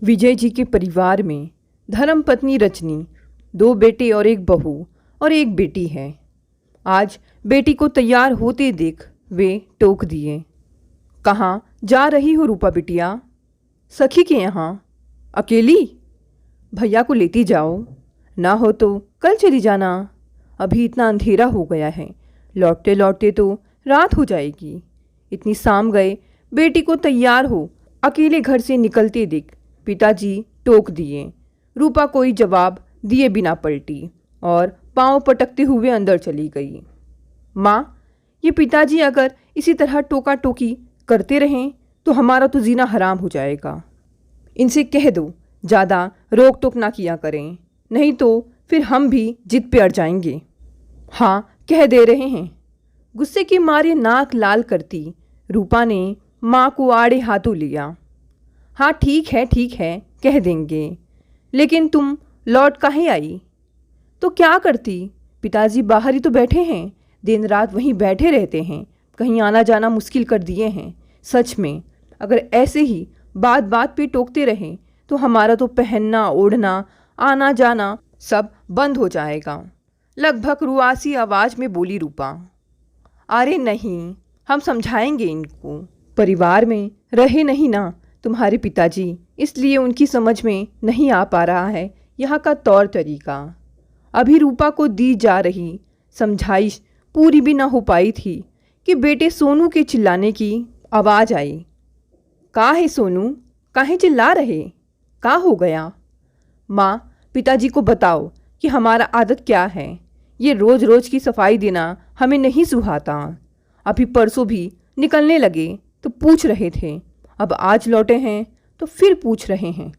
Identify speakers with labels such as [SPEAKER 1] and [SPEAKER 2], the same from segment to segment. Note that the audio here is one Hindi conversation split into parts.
[SPEAKER 1] विजय जी के परिवार में धर्मपत्नी रजनी, दो बेटे और एक बहू और एक बेटी है। आज बेटी को तैयार होते देख वे टोक दिए। कहाँ जा रही हो रूपा बिटिया? सखी के यहाँ? अकेली? भैया को लेती जाओ, ना हो तो कल चली जाना। अभी इतना अंधेरा हो गया है, लौटते लौटते तो रात हो जाएगी। इतनी शाम गए, बेटी को तैयार हो अकेले घर से निकलते देख पिताजी टोक दिए। रूपा कोई जवाब दिए बिना पलटी और पांव पटकते हुए अंदर चली गई। माँ, ये पिताजी अगर इसी तरह टोका टोकी करते रहें तो हमारा तो जीना हराम हो जाएगा। इनसे कह दो ज़्यादा रोक टोक ना किया करें, नहीं तो फिर हम भी जिद पे अड़ जाएंगे। हाँ, कह दे रहे हैं। गुस्से के मारे नाक लाल करती रूपा ने माँ को आड़े हाथों लिया। हाँ ठीक है, कह देंगे, लेकिन तुम लौट काहे आई? तो क्या करती? पिताजी बाहर ही तो बैठे हैं, दिन रात वहीं बैठे रहते हैं, कहीं आना जाना मुश्किल कर दिए हैं। सच में अगर ऐसे ही बात बात पे टोकते रहें तो हमारा तो पहनना ओढ़ना आना जाना सब बंद हो जाएगा। लगभग रुआसी आवाज़ में बोली रूपा। अरे नहीं, हम समझाएंगे इनको। परिवार में रहे नहीं ना तुम्हारे पिताजी, इसलिए उनकी समझ में नहीं आ पा रहा है यहाँ का तौर तरीका। अभी रूपा को दी जा रही समझाइश पूरी भी ना हो पाई थी कि बेटे सोनू के चिल्लाने की आवाज़ आई। का है सोनू, काहे चिल्ला रहे? का हो गया? माँ, पिताजी को बताओ कि हमारा आदत क्या है। ये रोज़ रोज़ की सफाई देना हमें नहीं सुहाता। अभी परसों भी निकलने लगे तो पूछ रहे थे, अब आज लौटे हैं तो फिर पूछ रहे हैं।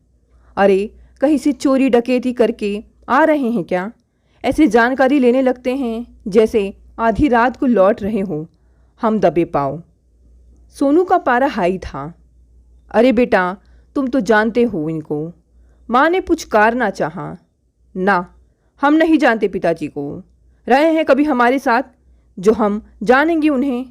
[SPEAKER 1] अरे कहीं से चोरी डकैती करके आ रहे हैं क्या? ऐसे जानकारी लेने लगते हैं जैसे आधी रात को लौट रहे हो। हम दबे पाओ। सोनू का पारा हाई था। अरे बेटा, तुम तो जानते हो इनको। माँ ने पुचकारना चाहा। ना, हम नहीं जानते पिताजी को। रहे हैं कभी हमारे साथ जो हम जानेंगे उन्हें?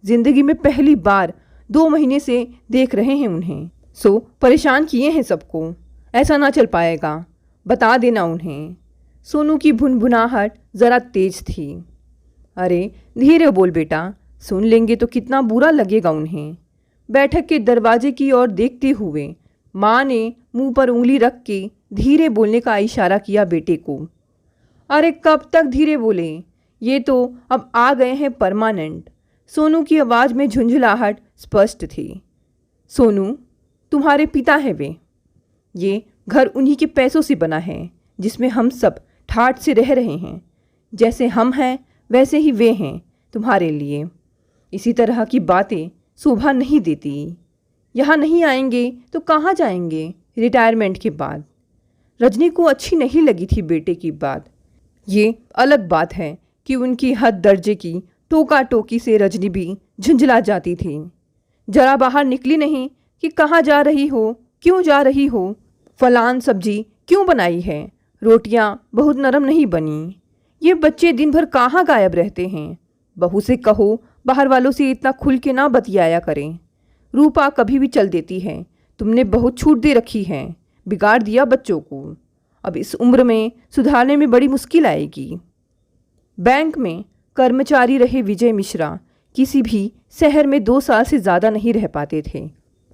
[SPEAKER 1] जिंदगी में पहली बार 2 महीने से देख रहे हैं उन्हें, सो परेशान किए हैं सबको। ऐसा ना चल पाएगा, बता देना उन्हें। सोनू की भुनभुनाहट ज़रा तेज थी। अरे धीरे बोल बेटा, सुन लेंगे तो कितना बुरा लगेगा उन्हें। बैठक के दरवाजे की ओर देखते हुए माँ ने मुंह पर उंगली रख के धीरे बोलने का इशारा किया बेटे को। अरे कब तक धीरे बोले? ये तो अब आ गए हैं परमानेंट। सोनू की आवाज़ में झुंझलाहट स्पष्ट थी। सोनू, तुम्हारे पिता हैं वे। ये घर उन्हीं के पैसों से बना है जिसमें हम सब ठाठ से रह रहे हैं। जैसे हम हैं वैसे ही वे हैं तुम्हारे लिए। इसी तरह की बातें शोभा नहीं देती। यहाँ नहीं आएंगे तो कहाँ जाएंगे रिटायरमेंट के बाद? रजनी को अच्छी नहीं लगी थी बेटे की बात। ये अलग बात है कि उनकी हद दर्जे की टोका टोकी से रजनी भी झुंझला जाती थी। जरा बाहर निकली नहीं कि कहाँ जा रही हो, क्यों जा रही हो, फलान सब्जी क्यों बनाई है, रोटियां बहुत नरम नहीं बनी। ये बच्चे दिन भर कहाँ गायब रहते हैं। बहू से कहो बाहर वालों से इतना खुल के ना बतियाया करें। रूपा कभी भी चल देती है, तुमने बहुत छूट दे रखी है, बिगाड़ दिया बच्चों को। अब इस उम्र में सुधारने में बड़ी मुश्किल आएगी। बैंक में कर्मचारी रहे विजय मिश्रा किसी भी शहर में 2 साल से ज़्यादा नहीं रह पाते थे।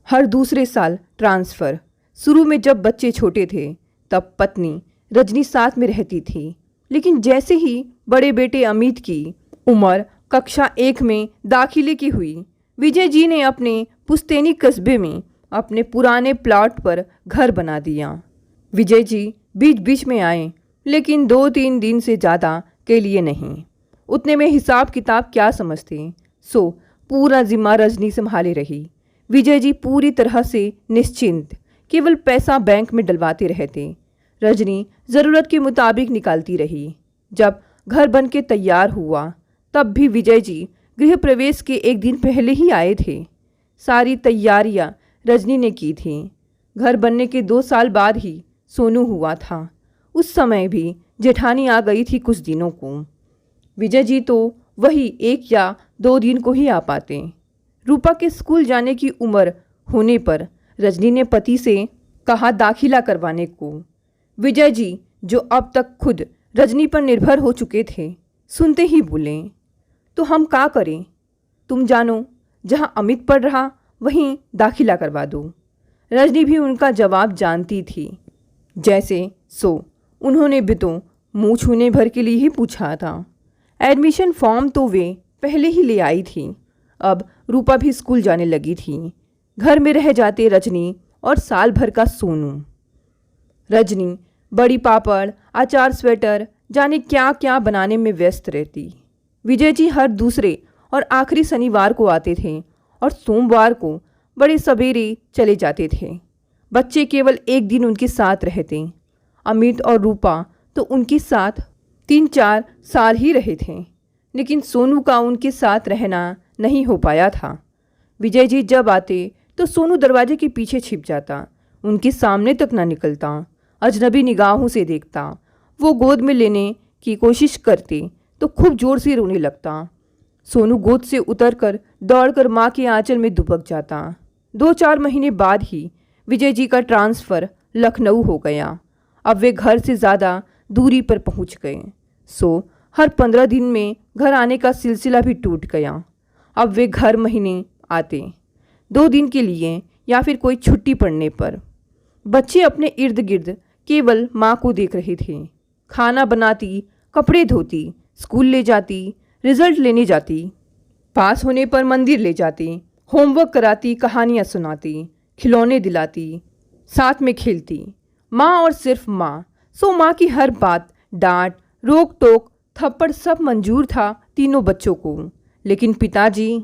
[SPEAKER 1] हर दूसरे साल ट्रांसफ़र। शुरू में जब बच्चे छोटे थे तब पत्नी रजनी साथ में रहती थी, लेकिन जैसे ही बड़े बेटे अमित की उम्र कक्षा 1 में दाखिले की हुई, विजय जी ने अपने पुश्तैनी कस्बे में अपने पुराने प्लॉट पर घर बना दिया। विजय जी बीच बीच में आए, लेकिन 2-3 दिन से ज़्यादा के लिए नहीं। उतने में हिसाब किताब क्या समझते, सो पूरा जिम्मा रजनी संभाले रही। विजय जी पूरी तरह से निश्चिंत, केवल पैसा बैंक में डलवाते रहते। रजनी ज़रूरत के मुताबिक निकालती रही। जब घर बन के तैयार हुआ तब भी विजय जी गृह प्रवेश के 1 दिन पहले ही आए थे। सारी तैयारियां रजनी ने की थी। घर बनने के 2 साल बाद ही सोनू हुआ था। उस समय भी जेठानी आ गई थी कुछ दिनों को। विजय जी तो वही 1 या 2 दिन को ही आ पाते। रूपा के स्कूल जाने की उम्र होने पर रजनी ने पति से कहा दाखिला करवाने को। विजय जी, जो अब तक खुद रजनी पर निर्भर हो चुके थे, सुनते ही बोले, तो हम क्या करें? तुम जानो, जहाँ अमित पढ़ रहा वहीं दाखिला करवा दो। रजनी भी उनका जवाब जानती थी। जैसे सो उन्होंने भी तो मुँह छूने भर के लिए ही पूछा था। एडमिशन फॉर्म तो वे पहले ही ले आई थी। अब रूपा भी स्कूल जाने लगी थी। घर में रह जाते रजनी और साल भर का सोनू। रजनी बड़ी पापड़, अचार, स्वेटर, जाने क्या क्या बनाने में व्यस्त रहती। विजय जी हर दूसरे और आखिरी शनिवार को आते थे और सोमवार को बड़े सवेरे चले जाते थे। बच्चे केवल एक दिन उनके साथ रहते। अमित और रूपा तो उनके साथ 3-4 साल ही रहे थे, लेकिन सोनू का उनके साथ रहना नहीं हो पाया था। विजय जी जब आते तो सोनू दरवाजे के पीछे छिप जाता, उनके सामने तक ना निकलता, अजनबी निगाहों से देखता। वो गोद में लेने की कोशिश करते तो खूब जोर से रोने लगता। सोनू गोद से उतरकर दौड़कर माँ के आंचल में दुबक जाता। 2-4 महीने बाद ही विजय जी का ट्रांसफ़र लखनऊ हो गया। अब वे घर से ज़्यादा दूरी पर पहुंच गए। सो हर 15 दिन में घर आने का सिलसिला भी टूट गया। अब वे घर महीने आते, 2 दिन के लिए या फिर कोई छुट्टी पड़ने पर। बच्चे अपने इर्द गिर्द केवल माँ को देख रहे थे। खाना बनाती, कपड़े धोती, स्कूल ले जाती, रिजल्ट लेने जाती, पास होने पर मंदिर ले जाती, होमवर्क कराती, कहानियाँ सुनाती, खिलौने दिलाती, साथ में खेलती। माँ और सिर्फ माँ। सो माँ की हर बात, डांट, रोक टोक, थप्पड़ सब मंजूर था तीनों बच्चों को। लेकिन पिताजी।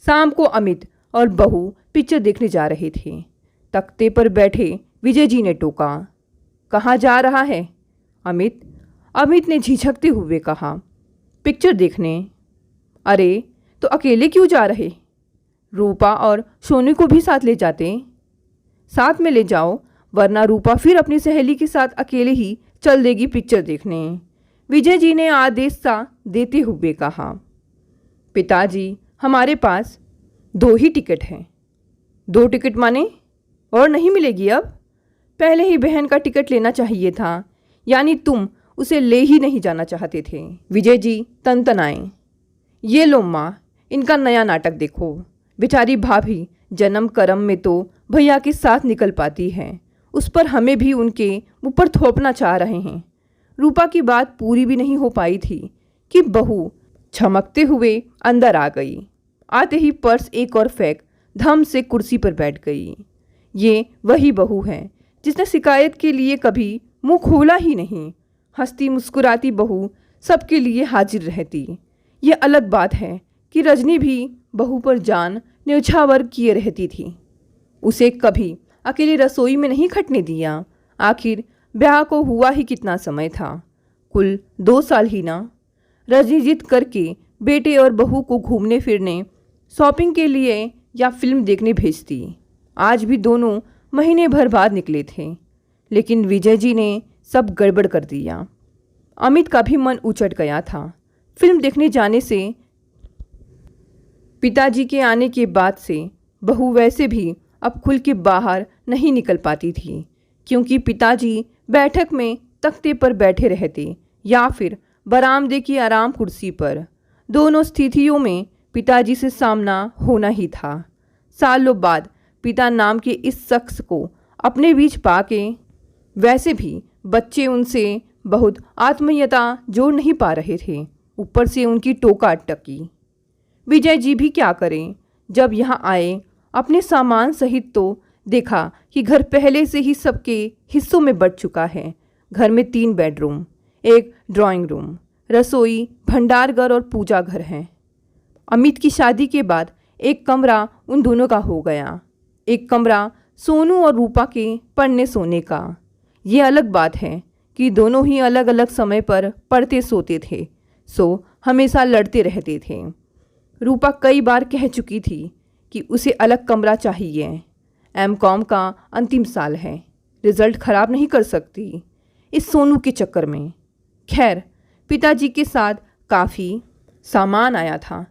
[SPEAKER 1] शाम को अमित और बहू पिक्चर देखने जा रहे थे। तख्ते पर बैठे विजय जी ने टोका, कहाँ जा रहा है अमित? अमित ने झिझकते हुए कहा, पिक्चर देखने। अरे तो अकेले क्यों जा रहे? रूपा और सोनू को भी साथ ले जाते। साथ में ले जाओ, वरना रूपा फिर अपनी सहेली के साथ अकेले ही चल देगी पिक्चर देखने। विजय जी ने आदेश सा देते हुए कहा, पिताजी हमारे पास 2 ही टिकट हैं। 2 टिकट माने? और नहीं मिलेगी अब? पहले ही बहन का टिकट लेना चाहिए था, यानी तुम उसे ले ही नहीं जाना चाहते थे। विजय जी तनतनाए, ये लो माँ, इनका नया नाटक देखो। बेचारी भाभी जन्म कर्म में तो भैया के साथ निकल पाती है, उस पर हमें भी उनके ऊपर थोपना चाह रहे हैं। रूपा की बात पूरी भी नहीं हो पाई थी कि बहू छमकते हुए अंदर आ गई। आते ही पर्स एक और फेंक धम से कुर्सी पर बैठ गई। ये वही बहू है जिसने शिकायत के लिए कभी मुंह खोला ही नहीं। हंसती मुस्कुराती बहू सबके लिए हाजिर रहती। ये अलग बात है कि रजनी भी बहू पर जान न्यौछावर किए रहती थी। उसे कभी अकेली रसोई में नहीं खटने दिया। आखिर ब्याह को हुआ ही कितना समय था, कुल 2 साल ही ना। रजनी जिद करके बेटे और बहू को घूमने फिरने, शॉपिंग के लिए या फिल्म देखने भेजती। आज भी दोनों महीने भर बाद निकले थे, लेकिन विजय जी ने सब गड़बड़ कर दिया। अमित का भी मन उचट गया था। फिल्म देखने जाने से पिताजी के आने के बाद से बहू वैसे भी अब खुल के बाहर नहीं निकल पाती थी, क्योंकि पिताजी बैठक में तख्ते पर बैठे रहते या फिर बरामदे की आराम कुर्सी पर। दोनों स्थितियों में पिताजी से सामना होना ही था। सालों बाद पिता नाम के इस शख्स को अपने बीच पाके वैसे भी बच्चे उनसे बहुत आत्मीयता जोड़ नहीं पा रहे थे। ऊपर से उनकी टोका अटकी। विजय जी भी क्या करें? जब यहाँ आए अपने सामान सहित तो देखा कि घर पहले से ही सबके हिस्सों में बंट चुका है। घर में 3 बेडरूम, 1 ड्राइंग रूम, रसोई, भंडारघर और पूजा घर हैं। अमित की शादी के बाद 1 कमरा उन दोनों का हो गया। 1 कमरा सोनू और रूपा के पढ़ने सोने का। ये अलग बात है कि दोनों ही अलग अलग समय पर पढ़ते सोते थे, सो हमेशा लड़ते रहते थे। रूपा कई बार कह चुकी थी कि उसे अलग कमरा चाहिए। एमकॉम का अंतिम साल है, रिजल्ट खराब नहीं कर सकती इस सोनू के चक्कर में। खैर, पिताजी के साथ काफ़ी सामान आया था,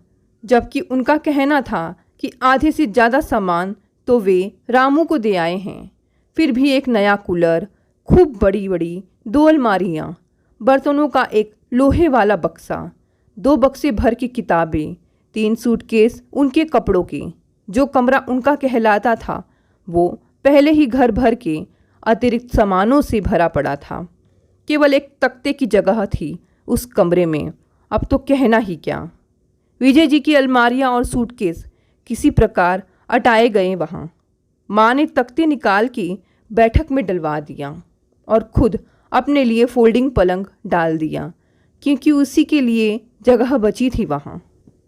[SPEAKER 1] जबकि उनका कहना था कि आधे से ज़्यादा सामान तो वे रामू को दे आए हैं। फिर भी एक नया कूलर, खूब बड़ी बड़ी 2 अलमारियाँ, बर्तनों का एक लोहे वाला बक्सा, 2 बक्से भर की किताबें, 3 सूटकेस उनके कपड़ों के। जो कमरा उनका कहलाता था वो पहले ही घर भर के अतिरिक्त सामानों से भरा पड़ा था। केवल एक तख्ते की जगह थी उस कमरे में, अब तो कहना ही क्या। विजय जी की अलमारियां और सूटकेस किसी प्रकार अटाए गए वहाँ। माँ ने तख्ते निकाल के बैठक में डलवा दिया और खुद अपने लिए फोल्डिंग पलंग डाल दिया, क्योंकि उसी के लिए जगह बची थी वहाँ।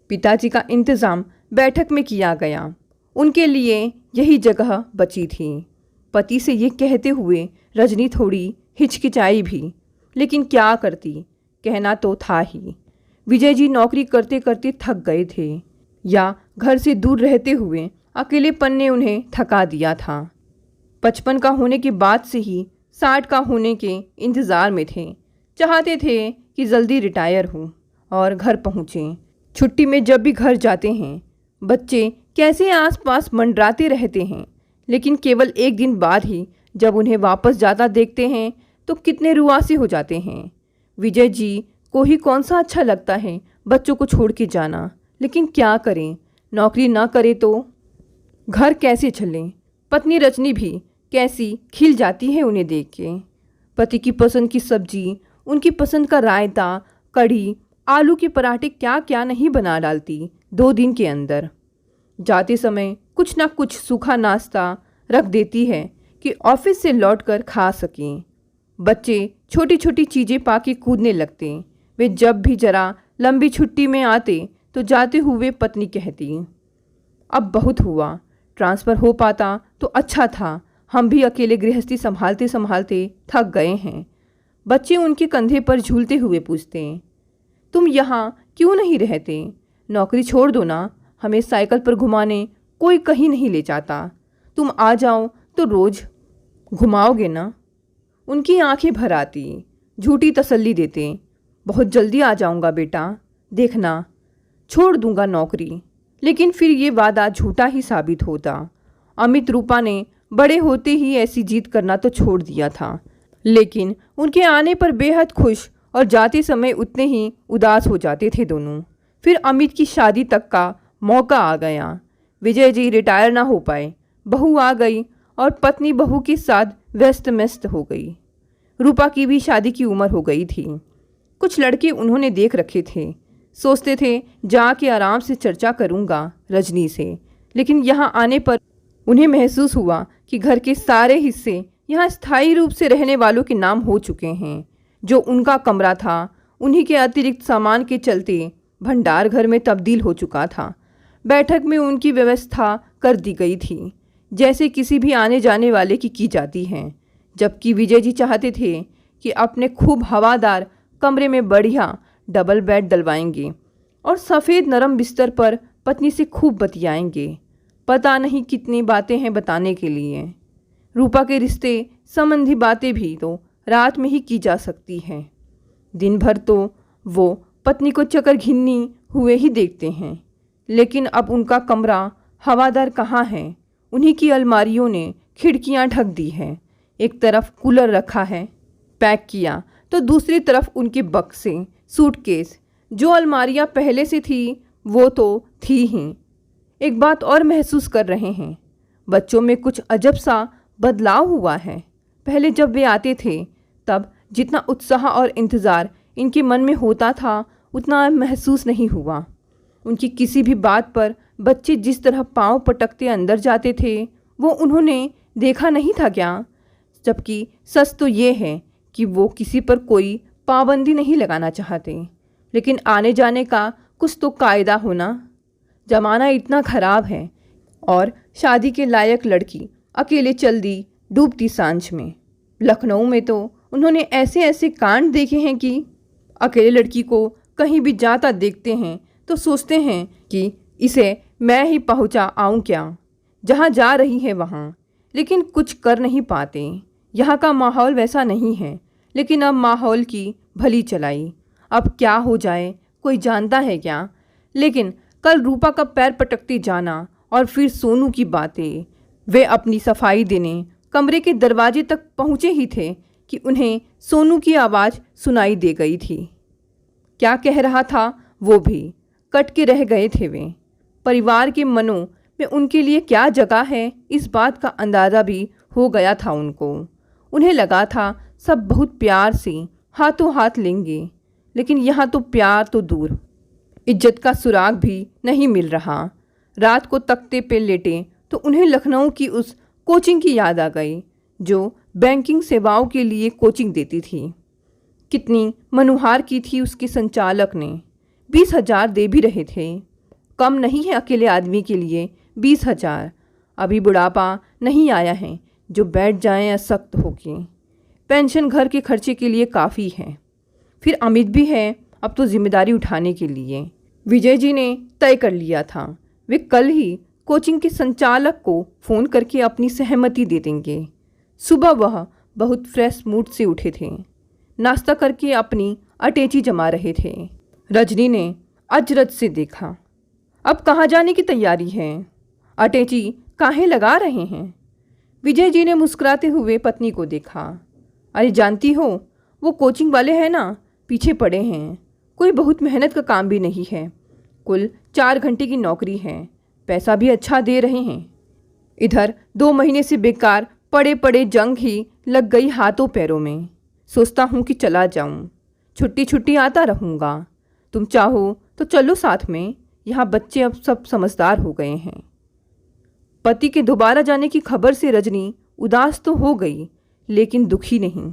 [SPEAKER 1] पिताजी का इंतज़ाम बैठक में किया गया, उनके लिए यही जगह बची थी। पति से ये कहते हुए रजनी थोड़ी हिचकिचाई भी, लेकिन क्या करती, कहना तो था ही। विजय जी नौकरी करते करते थक गए थे, या घर से दूर रहते हुए अकेलेपन ने उन्हें थका दिया था। 55 का होने के बाद से ही 60 का होने के इंतज़ार में थे। चाहते थे कि जल्दी रिटायर हो और घर पहुँचें। छुट्टी में जब भी घर जाते हैं बच्चे कैसे आसपास मंडराते रहते हैं, लेकिन केवल एक दिन बाद ही जब उन्हें वापस जाता देखते हैं तो कितने रुआसे हो जाते हैं। विजय जी को ही कौन सा अच्छा लगता है बच्चों को छोड़ के जाना, लेकिन क्या करें, नौकरी ना करे तो घर कैसे चलें। पत्नी रजनी भी कैसी खिल जाती है उन्हें देख के। पति की पसंद की सब्जी, उनकी पसंद का रायता, कढ़ी, आलू के पराठे, क्या क्या नहीं बना डालती 2 दिन के अंदर। जाते समय कुछ ना कुछ सूखा नाश्ता रख देती है कि ऑफिस से लौटकर खा सकें। बच्चे छोटी छोटी चीज़ें पाके कूदने लगते। वे जब भी जरा लंबी छुट्टी में आते तो जाते हुए पत्नी कहती, अब बहुत हुआ, ट्रांसफ़र हो पाता तो अच्छा था, हम भी अकेले गृहस्थी संभालते संभालते थक गए हैं। बच्चे उनके कंधे पर झूलते हुए पूछते, तुम यहाँ क्यों नहीं रहते, नौकरी छोड़ दो ना, हमें साइकिल पर घुमाने कोई कहीं नहीं ले जाता, तुम आ जाओ तो रोज़ घुमाओगे ना। उनकी आंखें भर आती, झूठी तसल्ली देते, बहुत जल्दी आ जाऊंगा बेटा, देखना, छोड़ दूंगा नौकरी। लेकिन फिर ये वादा झूठा ही साबित होता। अमित रूपा ने बड़े होते ही ऐसी जिद करना तो छोड़ दिया था, लेकिन उनके आने पर बेहद खुश और जाते समय उतने ही उदास हो जाते थे दोनों। फिर अमित की शादी तक का मौका आ गया। विजय जी रिटायर ना हो पाए, बहू आ गई और पत्नी बहू के साथ व्यस्त मस्त हो गई। रूपा की भी शादी की उम्र हो गई थी। कुछ लड़के उन्होंने देख रखे थे, सोचते थे जाके आराम से चर्चा करूंगा रजनी से, लेकिन यहाँ आने पर उन्हें महसूस हुआ कि घर के सारे हिस्से यहाँ स्थायी रूप से रहने वालों के नाम हो चुके हैं। जो उनका कमरा था उन्हीं के अतिरिक्त सामान के चलते भंडार घर में तब्दील हो चुका था। बैठक में उनकी व्यवस्था कर दी गई थी, जैसे किसी भी आने जाने वाले की जाती है। जबकि विजय जी चाहते थे कि अपने खूब हवादार कमरे में बढ़िया डबल बेड डलवाएंगे और सफ़ेद नरम बिस्तर पर पत्नी से खूब बतियाएंगे। पता नहीं कितनी बातें हैं बताने के लिए। रूपा के रिश्ते संबंधी बातें भी तो रात में ही की जा सकती हैं, दिन भर तो वो पत्नी को चक्कर घिन्नी हुए ही देखते हैं। लेकिन अब उनका कमरा हवादार कहाँ है, उन्हीं की अलमारियों ने खिड़कियाँ ढक दी हैं। एक तरफ कूलर रखा है पैक किया, तो दूसरी तरफ उनके बक्से, सूटकेस। जो अलमारियाँ पहले से थी वो तो थी ही। एक बात और महसूस कर रहे हैं, बच्चों में कुछ अजब सा बदलाव हुआ है। पहले जब वे आते थे तब जितना उत्साह और इंतज़ार इनके मन में होता था उतना महसूस नहीं हुआ। उनकी किसी भी बात पर बच्चे जिस तरह पांव पटकते अंदर जाते थे वो उन्होंने देखा नहीं था क्या? जबकि सच तो ये है कि वो किसी पर कोई पाबंदी नहीं लगाना चाहते, लेकिन आने जाने का कुछ तो कायदा होना। ज़माना इतना ख़राब है और शादी के लायक लड़की अकेले चल दी डूबती सांझ में। लखनऊ में तो उन्होंने ऐसे ऐसे कांड देखे हैं कि अकेले लड़की को कहीं भी जाता देखते हैं तो सोचते हैं कि इसे मैं ही पहुंचा आऊं क्या, जहां जा रही है वहां, लेकिन कुछ कर नहीं पाते। यहाँ का माहौल वैसा नहीं है, लेकिन अब माहौल की भली चलाई। अब क्या हो जाए कोई जानता है क्या? लेकिन कल रूपा का पैर पटकते जाना और फिर सोनू की बातें, वे अपनी सफाई देने कमरे के दरवाजे तक पहुँचे ही थे कि उन्हें सोनू की आवाज़ सुनाई दे गई थी। क्या कह रहा था वो भी कट के रह गए थे वे। परिवार के मनों में उनके लिए क्या जगह है, इस बात का अंदाज़ा भी हो गया था उनको। उन्हें लगा था सब बहुत प्यार से हाथों हाथ लेंगे, लेकिन यहाँ तो प्यार तो दूर, इज्जत का सुराग भी नहीं मिल रहा। रात को तख्ते पे लेटे तो उन्हें लखनऊ की उस कोचिंग की याद आ गई जो बैंकिंग सेवाओं के लिए कोचिंग देती थी। कितनी मनुहार की थी उसके संचालक ने। 20,000 दे भी रहे थे। कम नहीं है अकेले आदमी के लिए 20,000। अभी बुढ़ापा नहीं आया है जो बैठ जाएं असक्त होके। पेंशन घर के खर्चे के लिए काफ़ी है। फिर अमित भी है अब तो जिम्मेदारी उठाने के लिए। विजय जी ने तय कर लिया था वे कल ही कोचिंग के संचालक को फ़ोन करके अपनी सहमति दे देंगे। सुबह वह बहुत फ्रेश मूड से उठे थे। नाश्ता करके अपनी अटैची जमा रहे थे। रजनी ने अजरत से देखा। अब कहाँ जाने की तैयारी है? अटैची काहे लगा रहे हैं? विजय जी ने मुस्कुराते हुए पत्नी को देखा। अरे जानती हो वो कोचिंग वाले हैं ना, पीछे पड़े हैं। कोई बहुत मेहनत का काम भी नहीं है, कुल 4 घंटे की नौकरी है, पैसा भी अच्छा दे रहे हैं। इधर 2 महीने से बेकार पड़े पड़े जंग ही लग गई हाथों पैरों में। सोचता हूँ कि चला जाऊँ, छुट्टी छुट्टी आता रहूँगा। तुम चाहो तो चलो साथ में, यहाँ बच्चे अब सब समझदार हो गए हैं। पति के दोबारा जाने की खबर से रजनी उदास तो हो गई, लेकिन दुखी नहीं।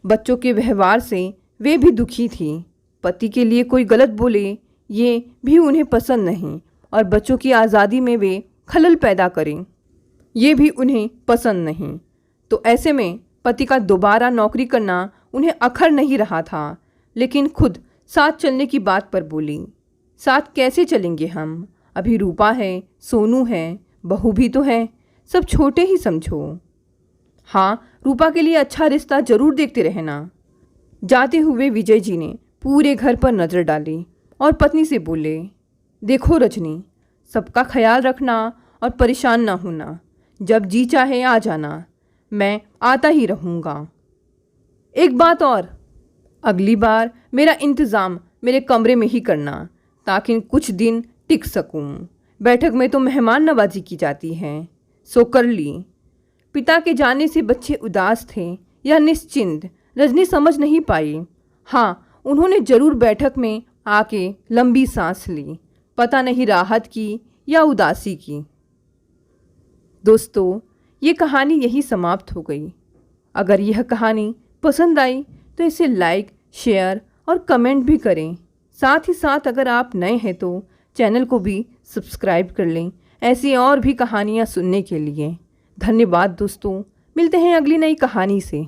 [SPEAKER 1] बच्चों के व्यवहार से वे भी दुखी थी। पति के लिए कोई गलत बोले ये भी उन्हें पसंद नहीं, और बच्चों की आज़ादी में वे खलल पैदा करें ये भी उन्हें पसंद नहीं। तो ऐसे में पति का दोबारा नौकरी करना उन्हें अखर नहीं रहा था। लेकिन खुद साथ चलने की बात पर बोली। साथ कैसे चलेंगे हम? अभी रूपा है, सोनू है, बहू भी तो है, सब छोटे ही समझो। हाँ, रूपा के लिए अच्छा रिश्ता जरूर देखते रहना। जाते हुए विजय जी ने पूरे घर पर नज़र डाली और पत्नी से बोले, देखो रजनी, सबका ख्याल रखना और परेशान ना होना। जब जी चाहे आ जाना, मैं आता ही रहूँगा। एक बात और, अगली बार मेरा इंतज़ाम मेरे कमरे में ही करना ताकि कुछ दिन टिक सकूं। बैठक में तो मेहमान नवाजी की जाती है, सो कर ली। पिता के जाने से बच्चे उदास थे या निश्चिंत, रजनी समझ नहीं पाई। हाँ, उन्होंने ज़रूर बैठक में आके लंबी सांस ली, पता नहीं राहत की या उदासी की। दोस्तों, ये कहानी यही समाप्त हो गई। अगर यह कहानी पसंद आई तो इसे लाइक, शेयर और कमेंट भी करें। साथ ही साथ अगर आप नए हैं तो चैनल को भी सब्सक्राइब कर लें ऐसी और भी कहानियाँ सुनने के लिए। धन्यवाद दोस्तों, मिलते हैं अगली नई कहानी से।